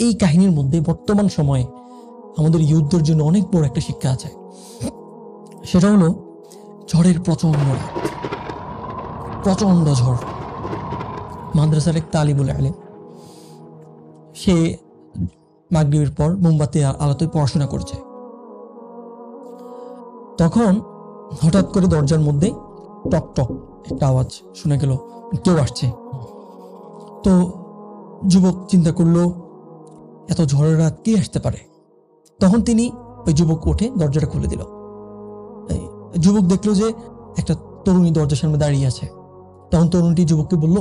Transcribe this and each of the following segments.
এই কাহিনীর মধ্যে বর্তমান সময়ে আমাদের ইউথদের জন্য অনেক বড় একটা শিক্ষা আছে। সেটা হলো ঝড়ের প্রচন্ড ঝড়। মাদ্রাসার এক তালিবুল ইলম, সে মাগরিবের পর মোমবাতি আলোতে পড়াশোনা করছে। তখন হঠাৎ করে দরজার মধ্যে টক টক একটা আওয়াজ শুনে গেল, কেউ আসছে। তো যুবক চিন্তা করলো এত ঝড়ের রাত কে আসতে পারে। তখন তিনি ওই যুবক উঠে দরজাটা খুলে দিল। যুবক দেখলো যে একটা তরুণী দরজার সামনে দাঁড়িয়ে আছে। তখন তরুণটি যুবককে বলল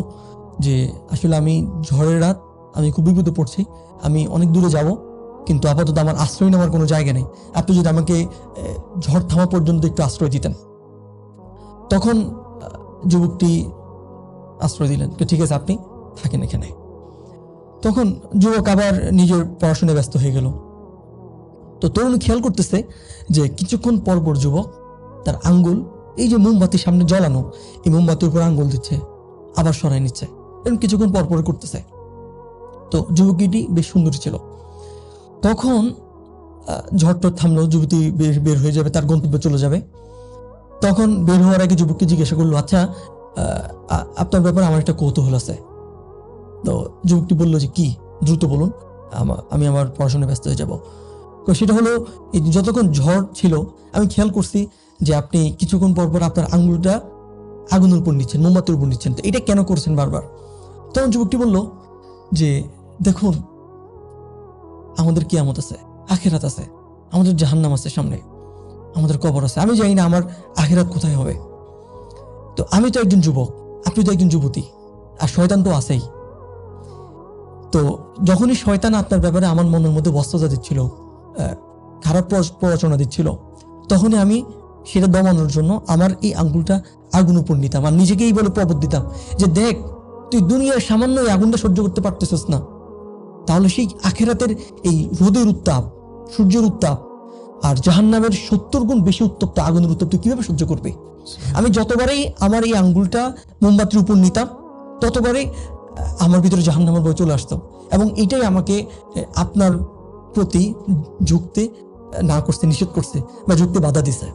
যে আসলে আমি ঝড়ের রাত, আমি খুব বিপদে পড়ছি, আমি অনেক দূরে যাব, কিন্তু আপাতত আমার আশ্রয় নেওয়ার কোনো জায়গা নেই, আপনি যদি আমাকে ঝড় থামা পর্যন্ত একটু আশ্রয় দিতেন। তখন যুবকটি আশ্রয় দিলেন, ঠিক আছে আপনি থাকেন এখানে। তখন যুবক আবার নিজের পড়াশোনায় ব্যস্ত হয়ে গেল। তো তরুণ খেয়াল করতেছে যে কিছুক্ষণ পর পর যুবক তার আঙ্গুল, এই যে মোমবাতির সামনে জ্বালানো, এই মোমবাতির উপর আঙ্গুল দিচ্ছে, আবার সরাই নিচ্ছে, এরকম কিছুক্ষণ পর পর করতেছে। তো যুবকটি বেশ সুন্দরী ছিল। তখন ঝড়টা থামলো, যুবতী বের হয়ে যাবে, তার গন্তব্যে চলে যাবে। তখন বের হওয়ার আগে যুবককে জিজ্ঞাসা করলো, আচ্ছা আপনার ব্যাপারে আমার একটা কৌতূহল আছে। তো যুবকটি বললো যে কি, দ্রুত বলুন, আমি আমার পড়াশোনায় ব্যস্ত হয়ে যাব। তো সেটা হলো যতক্ষণ ঝড় ছিল আমি খেয়াল করছি যে আপনি কিছুক্ষণ পর পর আপনার আঙ্গুলটা আগুনের উপর নিচ্ছেন, মোমবাতির উপর নিচ্ছেন, তো এটা কেন করছেন বারবার? তখন যুবকটি বলল যে দেখুন, আমাদের কিয়ামত আছে, আখিরাত আছে, আমাদের জাহান্নাম আছে সামনে, আমাদের কবর আছে, আমি জানি না আমার আখিরাত কোথায় হবে। তো আমি তো একজন যুবক, আপনি তো একজন যুবতী, আর শয়তান তো আছেই। তো যখনই শয়তান আপনার ব্যাপারে আমার মনের মধ্যে বস্ত্রতা দিচ্ছিল, খারাপ প্ররোচনা দিচ্ছিল, তখনই আমি সেটা দমানোর জন্য আমার এই আঙ্গুলটা আগুন উপর নিতাম, আর নিজেকেই বলে প্রবোধ দিতাম যে দেখ, তুই দুনিয়ার সামান্য এই আগুনটা সহ্য করতে পারতেছিস না, তাহলে সেই আখেরাতের এই রোদের উত্তাপ, সূর্যের উত্তাপ আর জাহান্নামের 70 গুণ বেশি উত্তপ্ত আগুনের উত্তাপ তুই কিভাবে সহ্য করবি? আমি যতবারই আমার এই আঙ্গুলটা মোমবাতির উপর নিতাম, ততবারই আমার ভিতরে জাহান্নামের ভয় চলে আসতো, এবং এটাই আমাকে আপনার প্রতি ঝুঁকতে না করতে নিষেধ করছে বা ঝুঁকতে বাধা দিছে।